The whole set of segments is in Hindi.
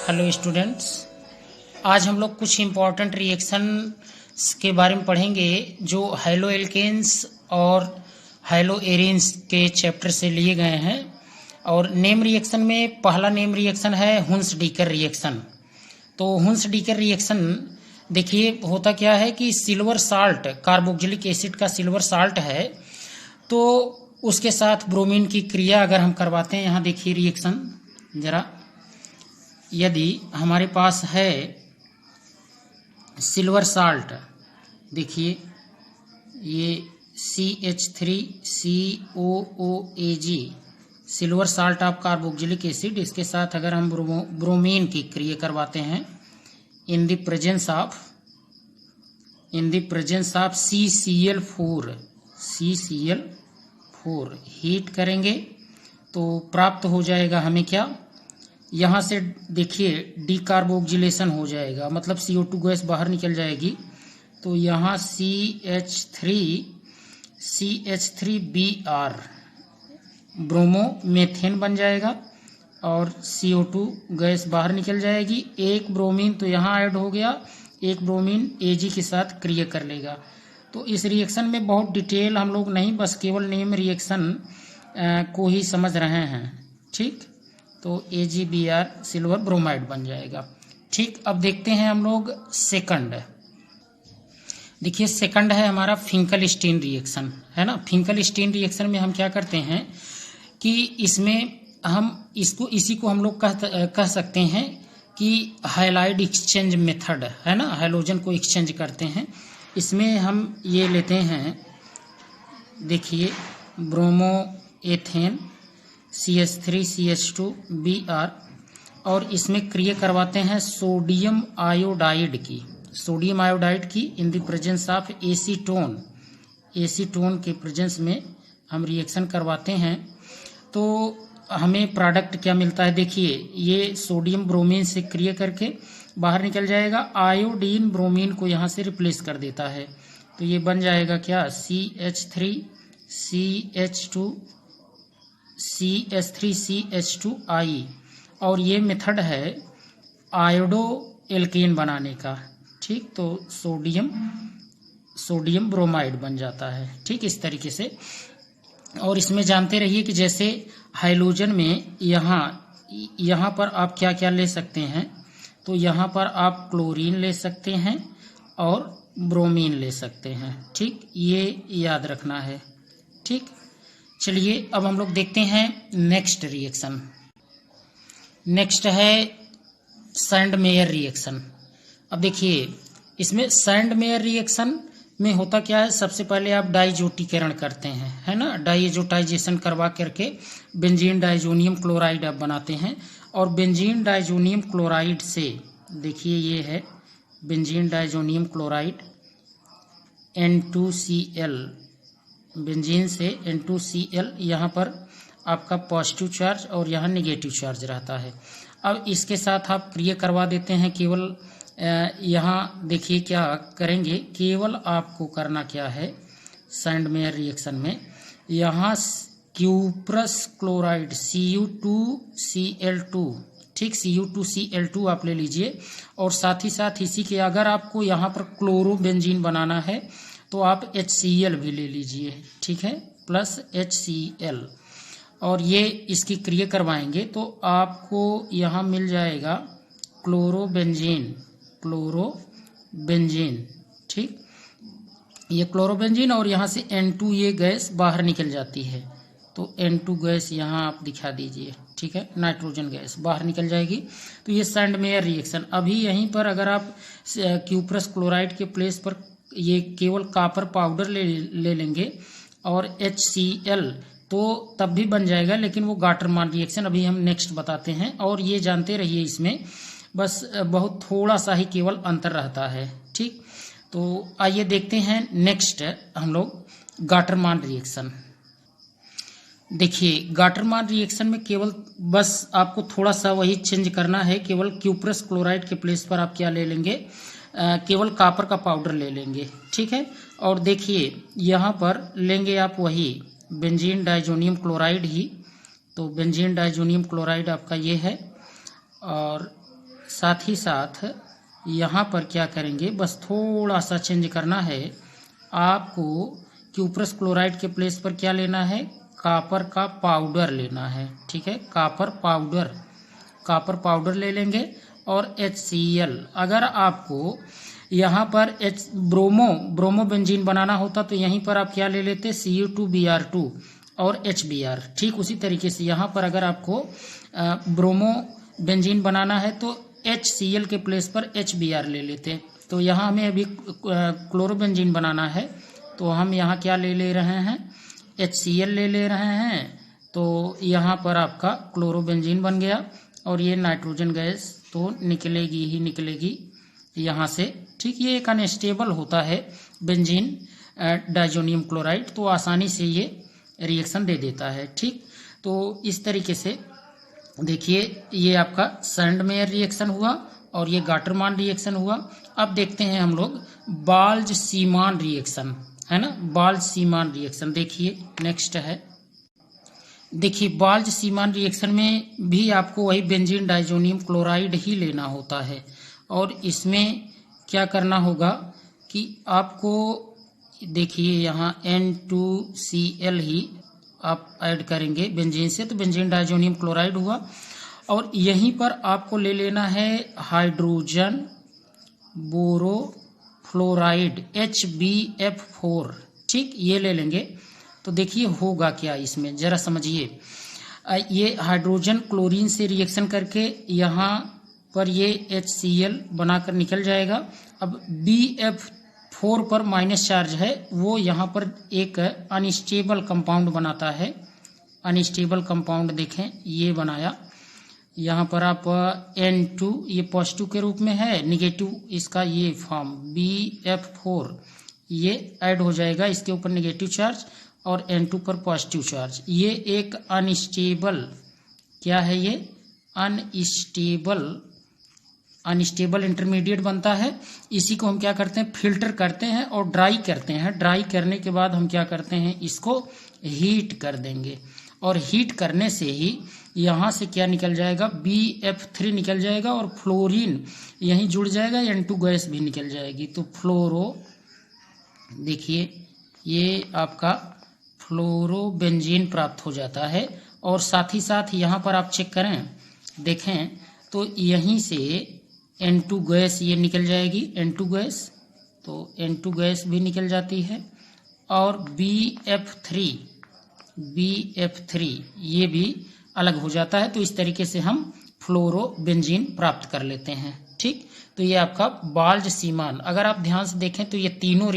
हेलो स्टूडेंट्स, आज हम लोग कुछ इम्पॉर्टेंट रिएक्शंस के बारे में पढ़ेंगे जो हैलो एल्केन्स और हैलो एरेन्स के चैप्टर से लिए गए हैं। और नेम रिएक्शन में पहला नेम रिएक्शन है हुंस डीकर रिएक्शन। तो हुंस डीकर रिएक्शन देखिए होता क्या है कि सिल्वर साल्ट, कार्बोक्सिलिक एसिड का सिल्वर साल्ट है, तो उसके साथ ब्रोमीन की क्रिया अगर हम करवाते हैं, यहाँ देखिए रिएक्शन जरा, यदि हमारे पास है सिल्वर साल्ट, देखिए ये CH3COOAG silver salt of carboxylic acid, इसके साथ अगर हम ब्रोमीन की क्रिया करवाते हैं in the presence of CCl4 heat करेंगे तो प्राप्त हो जाएगा हमें क्या, यहाँ से देखिए डीकार्बोक्सिलेशन हो जाएगा, मतलब CO2 गैस बाहर निकल जाएगी। तो यहाँ CH3Br ब्रोमोमेथेन बन जाएगा और CO2 गैस बाहर निकल जाएगी। एक ब्रोमीन तो यहाँ ऐड हो गया, एक ब्रोमीन Ag के साथ क्रिया कर लेगा। तो इस रिएक्शन में बहुत डिटेल हम लोग नहीं, बस केवल नेम रिएक्शन को ही समझ रहे हैं, ठीक। तो AgBr सिल्वर ब्रोमाइड बन जाएगा, ठीक। अब देखते हैं हम लोग सेकंड। देखिए सेकंड है हमारा फिंकल-स्टीन रिएक्शन, है ना। फिंकल-स्टीन रिएक्शन में हम क्या करते हैं कि इसमें हम इसी को हम लोग कह सकते हैं कि हाइलाइड एक्सचेंज मेथड, है ना। हाइलोजन को एक्सचेंज करते हैं। इसमें हम ये लेते हैं, देखिए ब्रोमोएथेन CH3CH2Br और इसमें क्रिया करवाते हैं सोडियम आयोडाइड की in the presence of acetone के प्रेजेंस में हम रिएक्शन करवाते हैं। तो हमें प्रोडक्ट क्या मिलता है, देखिए ये सोडियम ब्रोमीन से क्रिया करके बाहर निकल जाएगा, आयोडीन ब्रोमीन को यहाँ से रिप्लेस कर देता है। तो ये बन जाएगा क्या, CH3CH2I और ये मेथड है आयोडो एल्केन बनाने का, ठीक। तो सोडियम ब्रोमाइड बन जाता है, ठीक, इस तरीके से। और इसमें जानते रहिए कि जैसे हाइलोजन में यहाँ पर आप क्या क्या ले सकते हैं, तो यहाँ पर आप क्लोरीन ले सकते हैं और ब्रोमीन ले सकते हैं, ठीक, ये याद रखना है, ठीक। चलिए अब हम लोग देखते हैं नेक्स्ट रिएक्शन। नेक्स्ट है सैंडमेयर रिएक्शन। अब देखिए इसमें सैंडमेयर रिएक्शन में होता क्या है, सबसे पहले आप डाइजोटीकरण करते हैं, है ना। डाइजोटाइजेशन करवा करके बेंजीन डाइजोनियम क्लोराइड आप बनाते हैं और बेंजीन डाइजोनियम क्लोराइड से, देखिए ये है benzene diazonium chloride N2Cl, benzene से N2Cl, यहाँ पर आपका पॉजिटिव चार्ज और यहाँ नेगेटिव चार्ज रहता है। अब इसके साथ आप क्रिया करवा देते हैं, केवल यहाँ देखिए क्या करेंगे, केवल आपको करना क्या है सैंडमेयर रिएक्शन में, यहाँ क्यूप्रस क्लोराइड Cu2Cl2, ठीक, Cu2Cl2 आप ले लीजिए और साथ ही साथ इसी के अगर आपको यहाँ पर क्लोरोबेंजीन बनाना है तो आप HCl भी ले लीजिए, ठीक है, प्लस HCl और ये इसकी क्रिया करवाएंगे तो आपको यहाँ मिल जाएगा क्लोरोबेंजीन, ठीक, ये क्लोरोबेंजीन और यहाँ से N2 ये गैस बाहर निकल जाती है। तो N2 गैस यहाँ आप दिखा दीजिए, ठीक है, नाइट्रोजन गैस बाहर निकल जाएगी। तो ये सैंडमेयर रिएक्शन। अभी यहीं पर अगर आप क्यूप्रस क्लोराइड के प्लेस पर ये केवल कॉपर पाउडर ले लेंगे और HCl तो तब भी बन जाएगा, लेकिन वो गाटरमान रिएक्शन अभी हम नेक्स्ट बताते हैं। और ये जानते रहिए इसमें बस बहुत थोड़ा सा ही केवल अंतर रहता है, ठीक। तो आइए देखते हैं नेक्स्ट हम लोग गाटरमान रिएक्शन। देखिए गाटरमान रिएक्शन में केवल बस आपको थोड़ा सा वही चेंज करना है, केवल क्यूप्रस क्लोराइड के प्लेस पर आप क्या ले लेंगे, केवल कॉपर का पाउडर ले लेंगे, ठीक है। और देखिए यहाँ पर लेंगे आप वही बेंजीन डाइजोनियम क्लोराइड ही, तो बेंजीन डाइजोनियम क्लोराइड आपका ये है और साथ ही साथ यहाँ पर क्या करेंगे, बस थोड़ा सा चेंज करना है आपको। क्यूप्रस क्लोराइड के प्लेस पर क्या लेना है, कॉपर का पाउडर लेना है। ठीक है, कॉपर पाउडर ले लेंगे और HCl। अगर आपको यहाँ पर ब्रोमो बेंजीन बनाना होता तो यहीं पर आप क्या ले लेते, Cu2Br2 और HBr। ठीक उसी तरीके से यहाँ पर अगर आपको ब्रोमो बेंजीन बनाना है तो HCl के प्लेस पर HBr ले लेते। तो यहाँ हमें अभी क्लोरोबेंजीन बनाना है तो हम यहाँ क्या ले रहे हैं, HCl ले रहे हैं। तो यहाँ पर आपका क्लोरोबेंजीन बन गया और ये नाइट्रोजन गैस तो निकलेगी यहाँ से। ठीक, ये एक अनस्टेबल होता है बेंजीन डाइजोनियम क्लोराइड, तो आसानी से ये रिएक्शन दे देता है। ठीक, तो इस तरीके से देखिए ये आपका सैंडमेयर रिएक्शन हुआ और ये गाटरमान रिएक्शन हुआ। अब देखते हैं हम लोग बाल्ज-सीमान रिएक्शन, है ना, बाल्ज-सीमान रिएक्शन। देखिए नेक्स्ट है, देखिए बाल्ज-सीमान रिएक्शन में भी आपको वही बेंजीन डाइजोनियम क्लोराइड ही लेना होता है और इसमें क्या करना होगा कि आपको देखिए यहाँ N2Cl ही आप ऐड करेंगे बेंजीन से, तो बेंजीन डाइजोनियम क्लोराइड हुआ। और यहीं पर आपको ले लेना है हाइड्रोजन बोरोफ्लोराइड HbF4। ठीक, ये ले लेंगे। तो देखिए होगा क्या इसमें, जरा समझिए। ये हाइड्रोजन क्लोरीन से रिएक्शन करके यहाँ पर ये HCl बनाकर निकल जाएगा। अब BF4 पर माइनस चार्ज है, वो यहाँ पर एक अनस्टेबल कंपाउंड बनाता है। अनस्टेबल कंपाउंड देखें ये बनाया, यहाँ पर आप N2 ये पॉजिटिव के रूप में है, निगेटिव इसका ये फॉर्म BF4 ये ऐड हो जाएगा, इसके ऊपर निगेटिव चार्ज और N2 पर पॉजिटिव चार्ज। ये एक अनस्टेबल, क्या है ये, अनस्टेबल इंटरमीडिएट बनता है। इसी को हम क्या करते हैं, फिल्टर करते हैं और ड्राई करते हैं। ड्राई करने के बाद हम क्या करते हैं, इसको हीट कर देंगे और हीट करने से ही यहाँ से क्या निकल जाएगा, BF3 निकल जाएगा और फ्लोरीन यहीं जुड़ जाएगा, N2 गैस भी निकल जाएगी। तो फ्लोरो, देखिए ये आपका फ्लोरोबेंजीन प्राप्त हो जाता है। और साथ ही साथ यहाँ पर आप चेक करें, देखें तो यहीं से N2 गैस ये निकल जाएगी, N2 गैस, तो N2 गैस भी निकल जाती है और BF3 ये भी अलग हो जाता है। तो इस तरीके से हम फ्लोरोबेंजीन प्राप्त कर लेते हैं। ठीक, तो ये आपका बाल्ज-सीमान। अगर आप ध्यान से देखें तो ये तीनों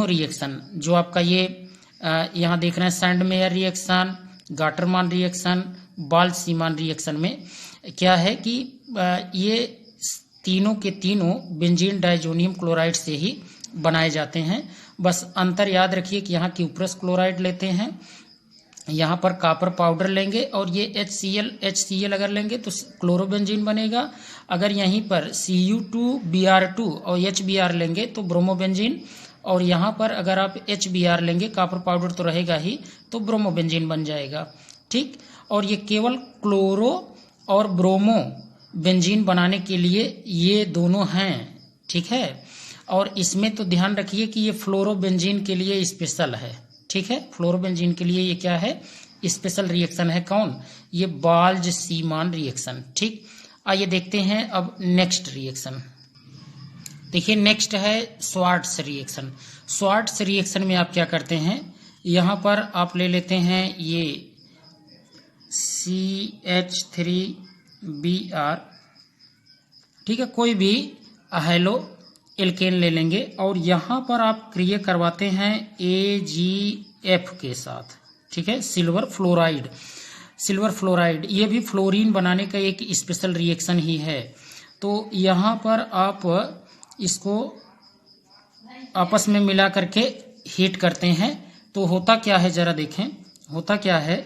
रिएक्शन जो आपका ये यहाँ देख रहे हैं, Sandmeyer reaction, Gattermann reaction, Balz Schiemann reaction में क्या है कि ये तीनों के तीनों बेंजीन डाइजोनियम क्लोराइड से ही बनाए जाते हैं। बस अंतर याद रखिए कि यहाँ क्यूप्रस क्लोराइड लेते हैं, यहाँ पर कॉपर पाउडर लेंगे और ये HCl अगर लेंगे तो क्लोरोबेंजीन बनेगा। अगर यहीं पर Cu2Br2 और HBr लेंगे तो ब्रोमोबेंजीन, और यहाँ पर अगर आप HBr लेंगे, कॉपर पाउडर तो रहेगा ही, तो ब्रोमोबेंजीन बन जाएगा। ठीक, और ये केवल क्लोरो और ब्रोमो बेंजीन बनाने के लिए ये दोनों हैं। ठीक है, और इसमें तो ध्यान रखिए कि ये फ्लोरोबेंजीन के लिए स्पेशल है। ठीक है, फ्लोरोबेंजीन के लिए ये क्या है, स्पेशल रिएक्शन है। कौन, ये बाल्ज-सीमान रिएक्शन। ठीक, आइए देखते हैं अब नेक्स्ट रिएक्शन। देखिए नेक्स्ट है स्वार्ट्स रिएक्शन। स्वार्ट्स रिएक्शन में आप क्या करते हैं, यहाँ पर आप ले लेते हैं ये CH3Br, ठीक है, कोई भी हेलो एल्केन ले लेंगे और यहाँ पर आप क्रिया करवाते हैं AgF के साथ। ठीक है, सिल्वर फ्लोराइड ये भी फ्लोरीन बनाने का एक स्पेशल रिएक्शन ही है। तो यहाँ पर आप इसको आपस में मिला करके हीट करते हैं तो होता क्या है, जरा देखें। होता क्या है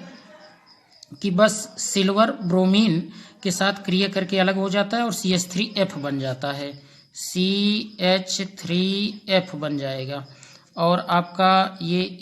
कि बस सिल्वर ब्रोमीन के साथ क्रिया करके अलग हो जाता है और CH3F बन जाता है, CH3F बन जाएगा और आपका ये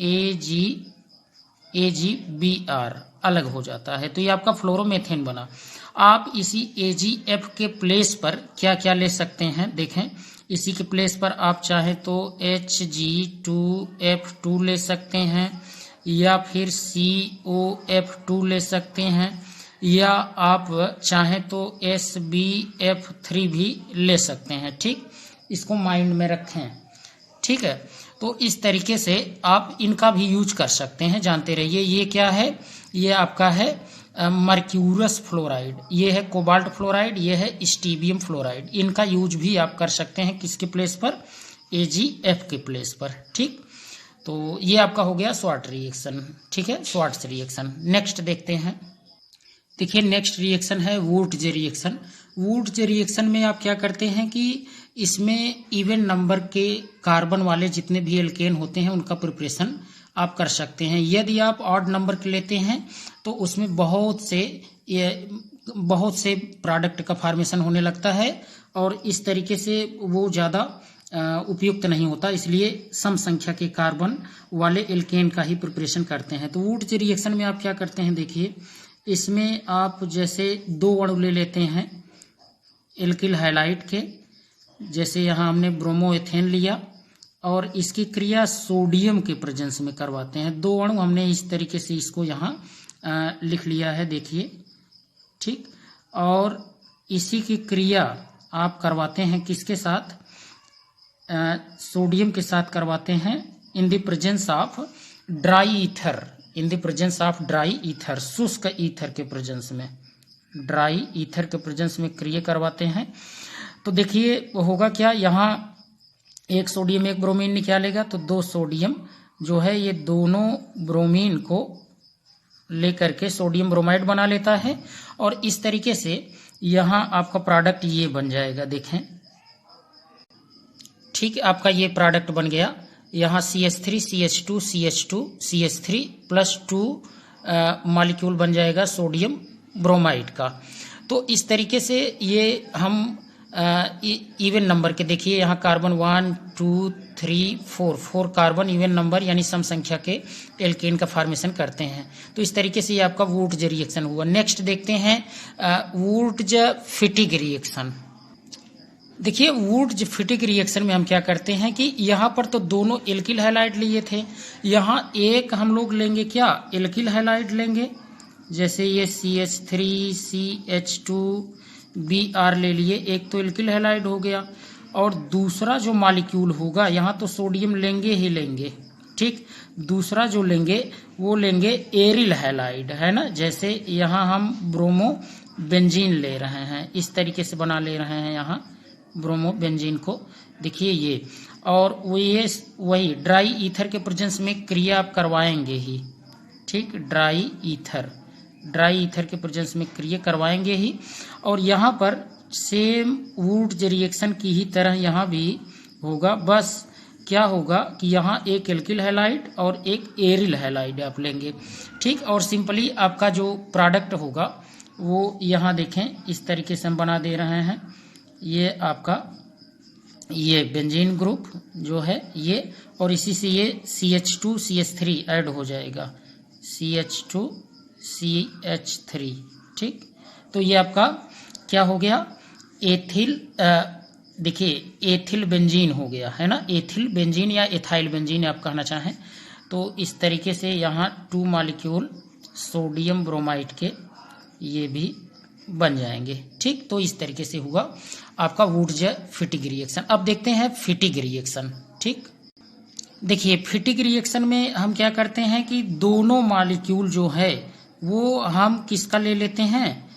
AgBr अलग हो जाता है। तो ये आपका फ्लोरोमेथेन बना। आप इसी AgF के प्लेस पर क्या क्या ले सकते हैं, देखें इसी के प्लेस पर आप चाहे तो Hg2F2 ले सकते हैं, या फिर COF2 ले सकते हैं, या आप चाहें तो SbF3 भी ले सकते हैं। ठीक, इसको माइंड में रखें। ठीक है, तो इस तरीके से आप इनका भी यूज कर सकते हैं, जानते रहिए। ये क्या है, ये आपका है मर्क्यूरस फ्लोराइड, ये है कोबाल्ट फ्लोराइड, ये है स्टीबियम फ्लोराइड। इनका यूज भी आप कर सकते हैं किसके प्लेस पर, AgF के प्लेस पर। ठीक, तो ये आपका हो गया स्वार्ट रिएक्शन। ठीक है, स्वार्ट्स रिएक्शन। नेक्स्ट देखते हैं। देखिए नेक्स्ट रिएक्शन है वुर्ट्ज रिएक्शन। वुर्ट्ज रिएक्शन में आप क्या करते हैं कि इसमें इवन नंबर के कार्बन वाले जितने भी एल्केन होते हैं उनका प्रिपरेशन आप कर सकते हैं। यदि आप ऑड नंबर के लेते हैं तो उसमें बहुत से प्रोडक्ट का फॉर्मेशन होने लगता है और इस तरीके से वो ज़्यादा उपयुक्त नहीं होता, इसलिए सम संख्या के कार्बन वाले एल्केन का ही प्रिपरेशन करते हैं। तो वुर्ट्ज रिएक्शन में आप क्या करते हैं, देखिए इसमें आप जैसे 2 अणु ले लेते हैं एल्किल हैलाइड के, जैसे यहाँ हमने ब्रोमोएथेन लिया और इसकी क्रिया सोडियम के प्रेजेंस में करवाते हैं। 2 अणु हमने इस तरीके से इसको यहाँ लिख लिया है, देखिए। ठीक, और इसी की क्रिया आप करवाते हैं किसके साथ, सोडियम के साथ करवाते हैं in the presence of dry ether, in the presence of dry ether, शुष्क ईथर के प्रेजेंस में, ड्राई ईथर के प्रेजेंस में क्रिया करवाते हैं। तो देखिए होगा क्या, यहाँ 1 सोडियम 1 ब्रोमीन निकालेगा तो 2 सोडियम जो है ये दोनों ब्रोमीन को लेकर के सोडियम ब्रोमाइड बना लेता है और इस तरीके से यहाँ आपका प्रोडक्ट ये बन जाएगा, देखें। ठीक, आपका ये प्रोडक्ट बन गया। यहाँ CH3 CH2 CH2 CH3 plus 2 molecule बन जाएगा सोडियम ब्रोमाइड का। तो इस तरीके से ये हम इवन नंबर के, देखिए यहाँ कार्बन 1 2 3 4 कार्बन इवन नंबर यानी सम संख्या के एल्केन का फॉर्मेशन करते हैं। तो इस तरीके से ये आपका वुर्ट्ज रिएक्शन हुआ। नेक्स्ट देखते हैं वुर्ट्ज फिटिग रिएक्शन। देखिए वुर्ट्ज फिटिग रिएक्शन में हम क्या करते हैं कि यहाँ पर तो दोनों एल्किल हैलाइड लिए थे, यहाँ एक हम लोग लेंगे क्या, एल्किल हैलाइड लेंगे, जैसे ये CH3 CH2 Br ले लिए, एक तो एल्किल हैलाइड हो गया और दूसरा जो मॉलिक्यूल होगा यहाँ तो सोडियम लेंगे ही लेंगे। ठीक, दूसरा जो लेंगे वो लेंगे एरिल हैलाइड, है ना, जैसे यहाँ हम ब्रोमो बेंजीन ले रहे हैं, इस तरीके से बना ले रहे हैं यहाँ ब्रोमो बेंजीन को, देखिए ये। और वो ये वही ड्राई ईथर के प्रेजेंस में क्रिया आप करवाएंगे ही। ठीक, ड्राई ईथर के प्रेजेंस में क्रिया करवाएंगे ही। और यहाँ पर सेम वुर्ट्ज रिएक्शन की ही तरह यहाँ भी होगा, बस क्या होगा कि यहाँ एक एल्किल हैलाइड और एक एरिल हैलाइड आप लेंगे। ठीक, और सिंपली आपका जो प्रोडक्ट होगा वो यहाँ देखें इस तरीके से हम बना दे रहे हैं। ये आपका ये बेंजीन ग्रुप जो है ये, और इसी से ये CH2 CH3 ऐड हो जाएगा, CH2 CH3। ठीक, तो ये आपका क्या हो गया, एथिल, देखिए एथिल बेंजीन हो गया, है ना, एथिल बेंजीन या एथाइल बेंजीन आप कहना चाहें। तो इस तरीके से यहाँ 2 मॉलिक्यूल सोडियम ब्रोमाइड के ये भी बन जाएंगे। ठीक, तो इस तरीके से हुआ आपका वुर्ट्ज फिटिग रिएक्शन। अब देखते हैं फिटिग रिएक्शन। ठीक, देखिए फिटिग रिएक्शन में हम क्या करते हैं कि दोनों मॉलिक्यूल जो है वो हम किसका ले लेते हैं,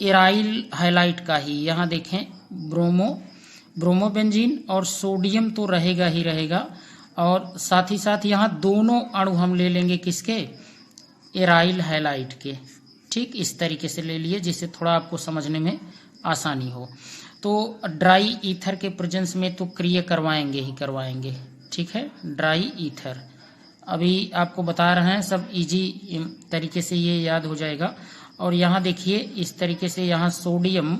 एराइल हैलाइड का ही। यहाँ देखें ब्रोमो बेंजीन और सोडियम तो रहेगा ही रहेगा, और साथ ही साथ यहाँ दोनों अणु हम ले लेंगे किसके, एराइल हैलाइड के। ठीक, इस तरीके से ले लिए जिससे थोड़ा आपको समझने में आसानी हो। तो ड्राई ईथर के प्रेजेंस में तो क्रिया करवाएंगे ही करवाएंगे। ठीक है, ड्राई ईथर अभी आपको बता रहे हैं, सब इजी तरीके से ये याद हो जाएगा। और यहाँ देखिए इस तरीके से यहाँ सोडियम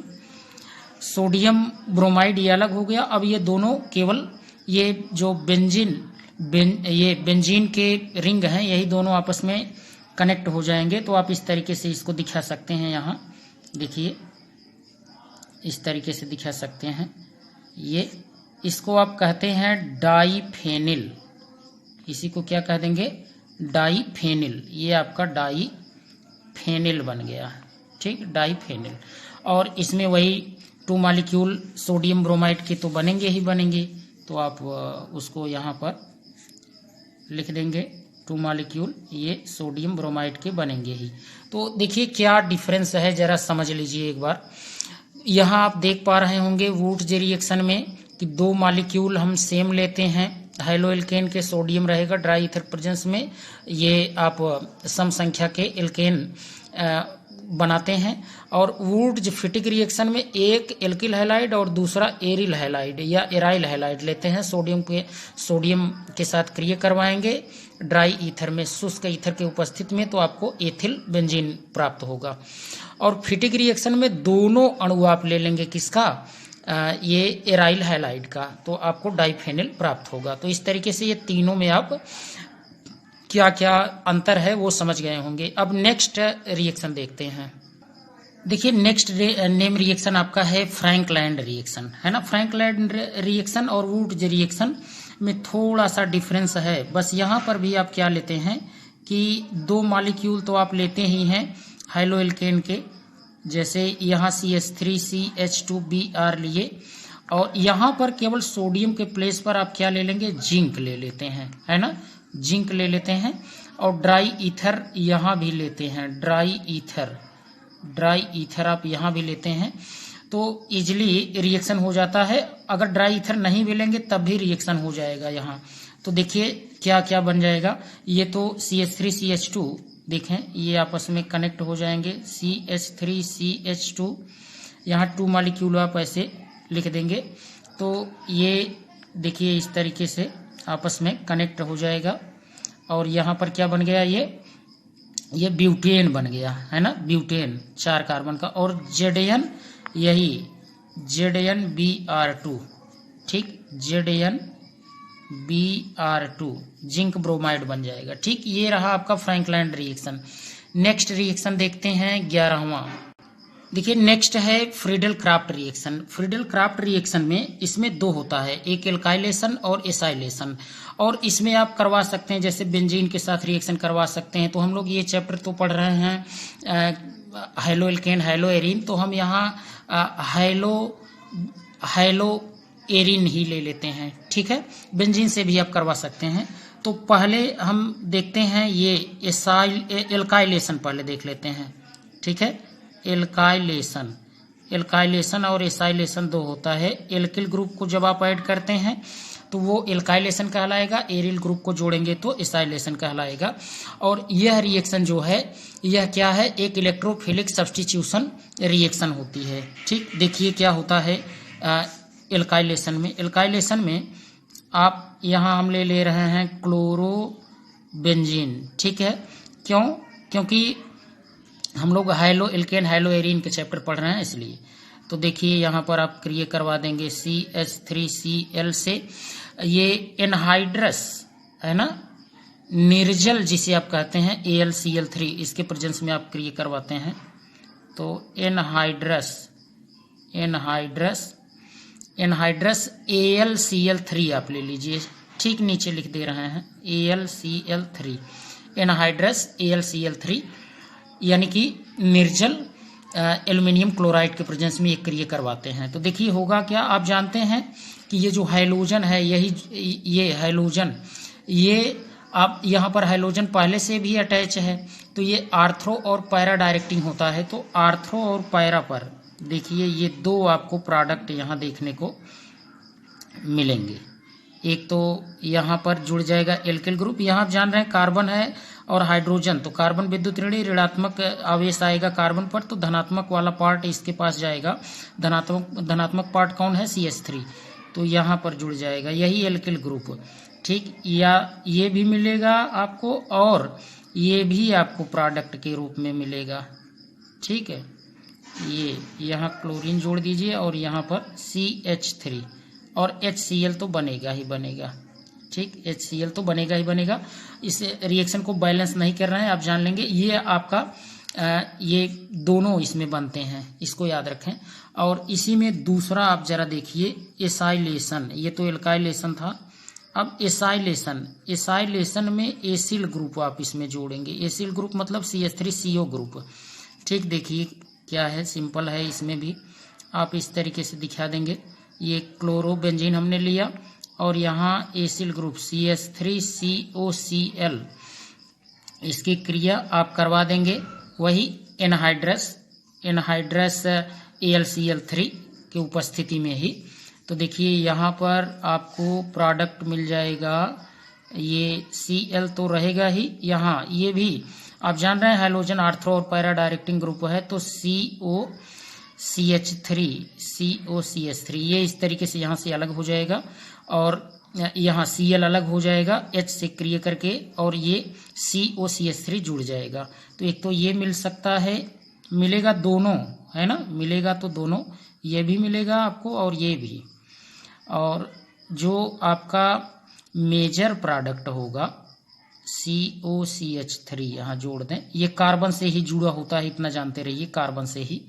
ब्रोमाइड ये अलग हो गया। अब ये दोनों केवल ये जो ये बेंजीन के रिंग हैं यही दोनों आपस में कनेक्ट हो जाएंगे। तो आप इस तरीके से इसको दिखा सकते हैं यहाँ देखिए इस तरीके से दिखा सकते हैं। ये इसको आप कहते हैं डाईफेनिल। इसी को क्या कह देंगे? डाईफेनिल। ये आपका डाईफेनिल बन गया, ठीक, डाईफेनिल। और इसमें वही 2 मॉलिक्यूल सोडियम ब्रोमाइड के तो बनेंगे ही बनेंगे, तो आप उसको यहाँ पर लिख देंगे 2 मॉलिक्यूल ये सोडियम ब्रोमाइड के बनेंगे ही। तो देखिए क्या डिफरेंस है, जरा समझ लीजिए एक बार। यहाँ आप देख पा रहे होंगे वुड जे रिएक्शन में कि 2 मॉलिक्यूल हम सेम लेते हैं, हाइलो एल्केन के सोडियम रहेगा ड्राई ईथर प्रेजेंस में, ये आप सम संख्या के एल्केन बनाते हैं। और वुड फिटिक रिएक्शन में एक एल्किल हैलाइड और दूसरा एरिल हैलाइड या एराइल हैलाइड लेते हैं, सोडियम के साथ क्रिया करवाएंगे ड्राई ईथर में, शुष्क ईथर के उपस्थित में, तो आपको एथिल बेंजीन प्राप्त होगा। और फिटिक रिएक्शन में दोनों अणु आप ले लेंगे, किसका? ये एराइल हैलाइड का, तो आपको डाईफेनिल प्राप्त होगा। तो इस तरीके से ये तीनों में आप क्या क्या अंतर है वो समझ गए होंगे। अब नेक्स्ट रिएक्शन देखते हैं। देखिए नेक्स्ट नेम रिएक्शन आपका है फ्रैंकलैंड रिएक्शन, है ना। फ्रैंकलैंड रिएक्शन और वुड रिएक्शन में थोड़ा सा डिफरेंस है, बस यहाँ पर भी आप क्या लेते हैं कि 2 मॉलिक्यूल तो आप लेते ही हैं हाइलो एल्केन के, जैसे यहाँ CH3CH2Br लिए, और यहाँ पर केवल सोडियम के प्लेस पर आप क्या ले लेंगे? जिंक ले लेते हैं, है ना, जिंक ले लेते हैं। और ड्राई ईथर यहाँ भी लेते हैं, ड्राई ईथर आप यहाँ भी लेते हैं, तो इजिली रिएक्शन हो जाता है। अगर ड्राई ईथर नहीं भी लेंगे तब भी रिएक्शन हो जाएगा यहाँ। तो देखिए क्या क्या बन जाएगा। ये तो CH3CH2 देखें, ये आपस में कनेक्ट हो जाएंगे, CH3CH2, यहाँ 2 मॉलिक्यूल आप ऐसे लिख देंगे, तो ये देखिए इस तरीके से आपस में कनेक्ट हो जाएगा। और यहाँ पर क्या बन गया? ये ब्यूटेन बन गया, है ना, ब्यूटेन 4 कार्बन का। और ZN यही ZnBr2, ठीक, ZnBr2 जिंक ब्रोमाइड बन जाएगा, ठीक। ये रहा आपका फ्रैंकलैंड रिएक्शन। नेक्स्ट रिएक्शन देखते हैं 11वां। देखिए नेक्स्ट है Friedel craft reaction. Friedel craft reaction में इसमें 2 होता है, एक एल्काइलेशन और एसाइलेशन। और इसमें आप करवा सकते हैं, जैसे बेंजीन के साथ रिएक्शन करवा सकते हैं। तो हम लोग ये चैप्टर तो पढ़ रहे हैं हाइलो एल्केन हाइलो एरीन, तो हम यहाँ हाइलो एरीन ही ले लेते हैं, ठीक है। बेंजीन से भी आप करवा सकते हैं। तो पहले हम देखते हैं ये एल्काइलेशन पहले देख लेते हैं, ठीक है। एल्काइलेशन और एसाइलेशन 2 होता है। एल्किल ग्रुप को जब आप ऐड करते हैं तो वो एल्काइलेशन कहलाएगा, एरिल ग्रुप को जोड़ेंगे तो एसाइलेशन कहलाएगा। और यह रिएक्शन जो है यह क्या है? एक इलेक्ट्रोफिलिक सब्स्टिट्यूशन रिएक्शन होती है, ठीक। देखिए क्या होता है एल्काइलेशन में। एल्काइलेशन में आप यहाँ हम ले रहे हैं क्लोरोबेंजीन, ठीक है। क्यों? क्योंकि हम लोग हाइलो एल्केन हाइलो एरीन के चैप्टर पढ़ रहे हैं इसलिए। तो देखिए यहाँ पर आप क्रिया करवा देंगे CH3Cl से, ये एनहाइड्रस है ना, निर्जल जिसे आप कहते हैं AlCl3, इसके प्रेजेंस में आप क्रिया करवाते हैं। तो एनहाइड्रस AlCl3 आप ले लीजिए, ठीक नीचे लिख दे रहे हैं AlCl3, एनहाइड्रस AlCl3, यानी कि निर्जल एल्युमिनियम क्लोराइड के प्रेजेंस में एक क्रिया करवाते हैं। तो देखिए होगा क्या, आप जानते हैं कि ये जो हाइलोजन है ये हाइलोजन, ये आप यहाँ पर हाइलोजन पहले से भी अटैच है, तो ये आर्थ्रो और पैरा डायरेक्टिंग होता है। तो आर्थ्रो और पैरा पर देखिए ये 2 आपको प्रोडक्ट यहाँ देखने को मिलेंगे। एक तो यहाँ पर जुड़ जाएगा एल्किल ग्रुप, यहाँ आप जान रहे हैं कार्बन है और हाइड्रोजन, तो कार्बन विद्युत ऋणात्मक आवेश आएगा कार्बन पर, तो धनात्मक वाला पार्ट इसके पास जाएगा। धनात्मक पार्ट कौन है? CH3, तो यहाँ पर जुड़ जाएगा, यही एल्किल ग्रुप, ठीक। या ये भी मिलेगा आपको और ये भी आपको प्रोडक्ट के रूप में मिलेगा, ठीक है। ये यहाँ क्लोरीन जोड़ दीजिए और यहाँ पर CH3 और HCl तो बनेगा ही बनेगा, ठीक। HCl तो बनेगा ही बनेगा। इस रिएक्शन को बैलेंस नहीं कर रहे हैं, आप जान लेंगे। ये आपका ये दोनों इसमें बनते हैं, इसको याद रखें। और इसी में दूसरा आप जरा देखिए एसाइलेशन, ये तो एल्काइलेशन था। अब एसाइलेशन में एसिल ग्रुप आप इसमें जोड़ेंगे। एसिल ग्रुप मतलब CH3CO ग्रुप। ठीक, देखिए क्या है, सिंपल है। इसमें भी आप इस तरीके से दिखा देंगे। ये क्लोरोबेंजीन हमने लिया और यहाँ एसिल ग्रुप CH3COCl, इसकी क्रिया आप करवा देंगे वही एनहाइड्रस AlCl3 की उपस्थिति में ही। तो देखिए यहाँ पर आपको प्रोडक्ट मिल जाएगा, ये Cl तो रहेगा ही, यहाँ ये भी आप जान रहे हैं हाइड्रोजन आर्थ्रो और पैरा डायरेक्टिंग ग्रुप है, तो COCH3 ये इस तरीके से यहाँ से अलग हो जाएगा और यहाँ Cl अलग हो जाएगा H से क्रिया करके, और ये COCH3 जुड़ जाएगा। तो एक तो ये मिल सकता है, मिलेगा दोनों, है ना, मिलेगा तो दोनों, ये भी मिलेगा आपको और ये भी। और जो आपका मेजर प्रोडक्ट होगा COCH3 यहाँ जोड़ दें, ये कार्बन से ही जुड़ा होता है, इतना जानते रहिए, कार्बन से ही।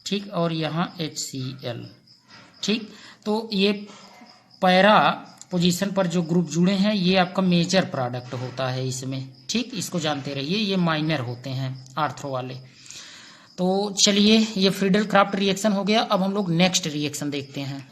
ठीक, और यहाँ HCl। ठीक, तो ये पैरा पोजीशन पर जो ग्रुप जुड़े हैं ये आपका मेजर प्रोडक्ट होता है इसमें। ठीक, इसको जानते रहिए, ये माइनर होते हैं आर्थ्रो वाले। तो चलिए, ये फ्रीडल क्राफ्ट रिएक्शन हो गया। अब हम लोग नेक्स्ट रिएक्शन देखते हैं।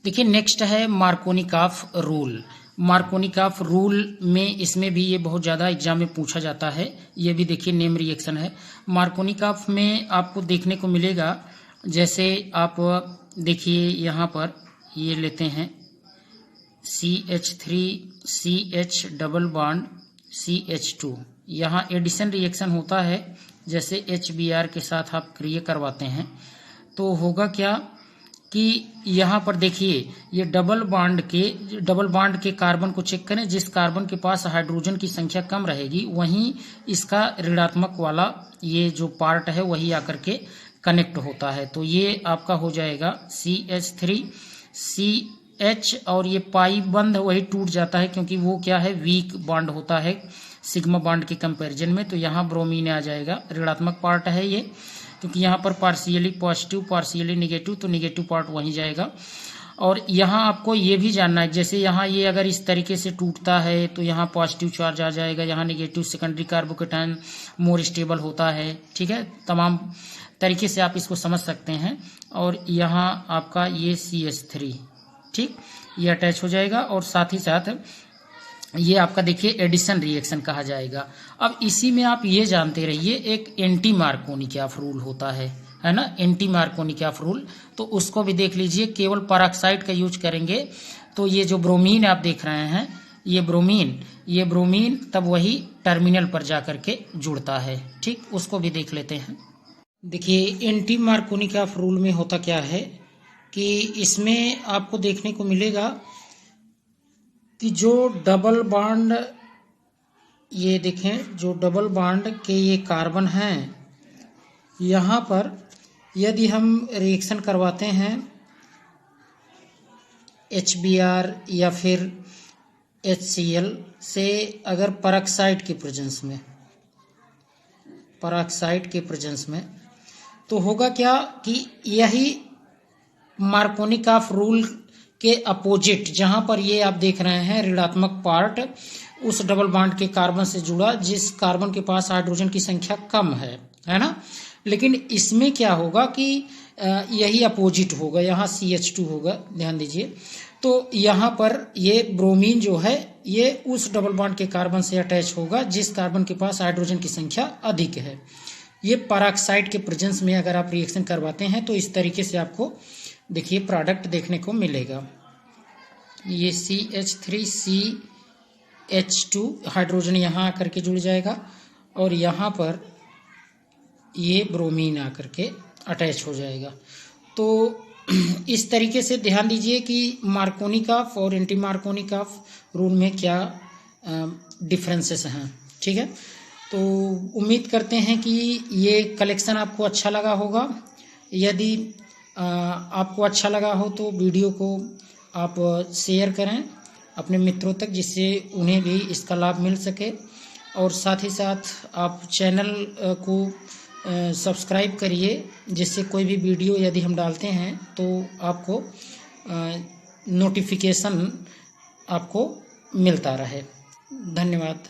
देखिए, नेक्स्ट है मार्कोनिकॉफ रूल। मार्कोनिकॉफ रूल में इसमें भी ये बहुत ज़्यादा एग्जाम में पूछा जाता है। ये भी देखिए नेम रिएक्शन है। मार्कोनिकॉफ में आपको देखने को मिलेगा, जैसे आप देखिए यहाँ पर ये लेते हैं CH3CH डबल बॉन्ड CH2, यहाँ एडिशन रिएक्शन होता है। जैसे HBr के साथ आप क्रिया करवाते हैं तो होगा क्या कि यहाँ पर देखिए ये डबल बॉन्ड के कार्बन को चेक करें। जिस कार्बन के पास हाइड्रोजन की संख्या कम रहेगी वहीं इसका ऋणात्मक वाला ये जो पार्ट है वही आकर के कनेक्ट होता है। तो ये आपका हो जाएगा CH3CH, और ये पाई बंध वही टूट जाता है क्योंकि वो क्या है, वीक बॉन्ड होता है सिग्मा बॉन्ड के कंपैरिजन में। तो यहाँ ब्रोमीन आ जाएगा, ऋणात्मक पार्ट है ये, क्योंकि यहाँ पर पार्शियली पॉजिटिव पार्शियली निगेटिव, तो निगेटिव पार्ट वहीं जाएगा। और यहाँ आपको ये भी जानना है, जैसे यहाँ ये अगर इस तरीके से टूटता है तो यहाँ पॉजिटिव चार्ज आ जाएगा, यहाँ negative, secondary carbocation more stable होता है। ठीक है, तमाम तरीके से आप इसको समझ सकते हैं। और यहाँ आपका ये CH3, ठीक, ये अटैच हो जाएगा और साथ ही साथ ये आपका देखिए एडिशन रिएक्शन कहा जाएगा। अब इसी में आप ये जानते रहिए एक एंटी मार्कोनिकॉफ रूल होता है ना, एंटी मार्कोनिकॉफ रूल, तो उसको भी देख लीजिए। केवल पेरोक्साइड का यूज करेंगे तो ये जो ब्रोमीन आप देख रहे हैं, ये ब्रोमीन तब वही टर्मिनल पर जाकर के जुड़ता है। ठीक, उसको भी देख लेते हैं। देखिए, एंटी मार्कोनिकॉफ रूल में होता क्या है कि इसमें आपको देखने को मिलेगा कि जो डबल बॉन्ड, ये देखें, जो डबल बॉन्ड के ये कार्बन हैं, यहाँ पर यदि हम रिएक्शन करवाते हैं HBr या फिर HCl से, अगर पेरोक्साइड के प्रेजेंस में, तो होगा क्या कि यही मार्कोनिकॉफ रूल के अपोजिट, जहां पर ये आप देख रहे हैं ऋणात्मक पार्ट उस डबल बॉन्ड के कार्बन से जुड़ा जिस कार्बन के पास हाइड्रोजन की संख्या कम है ना। लेकिन इसमें क्या होगा कि यही अपोजिट होगा, यहाँ CH2 होगा, ध्यान दीजिए। तो यहाँ पर ये ब्रोमीन जो है ये उस डबल बॉन्ड के कार्बन से अटैच होगा जिस कार्बन के पास हाइड्रोजन की संख्या अधिक है। ये पेरोक्साइड के प्रेजेंस में अगर आप रिएक्शन करवाते हैं तो इस तरीके से आपको देखिए प्रोडक्ट देखने को मिलेगा। ये CH3CH2 हाइड्रोजन यहाँ आकर के जुड़ जाएगा और यहाँ पर ये ब्रोमीन आकर के अटैच हो जाएगा। तो इस तरीके से ध्यान दीजिए कि मार्कोनिकॉफ और एंटी मार्कोनिकॉफ रूल में क्या डिफरेंसेस हैं। ठीक है, तो उम्मीद करते हैं कि ये कलेक्शन आपको अच्छा लगा होगा। यदि आपको अच्छा लगा हो तो वीडियो को आप शेयर करें अपने मित्रों तक, जिससे उन्हें भी इसका लाभ मिल सके। और साथ ही साथ आप चैनल को सब्सक्राइब करिए, जिससे कोई भी वीडियो यदि हम डालते हैं तो आपको नोटिफिकेशन आपको मिलता रहे। धन्यवाद।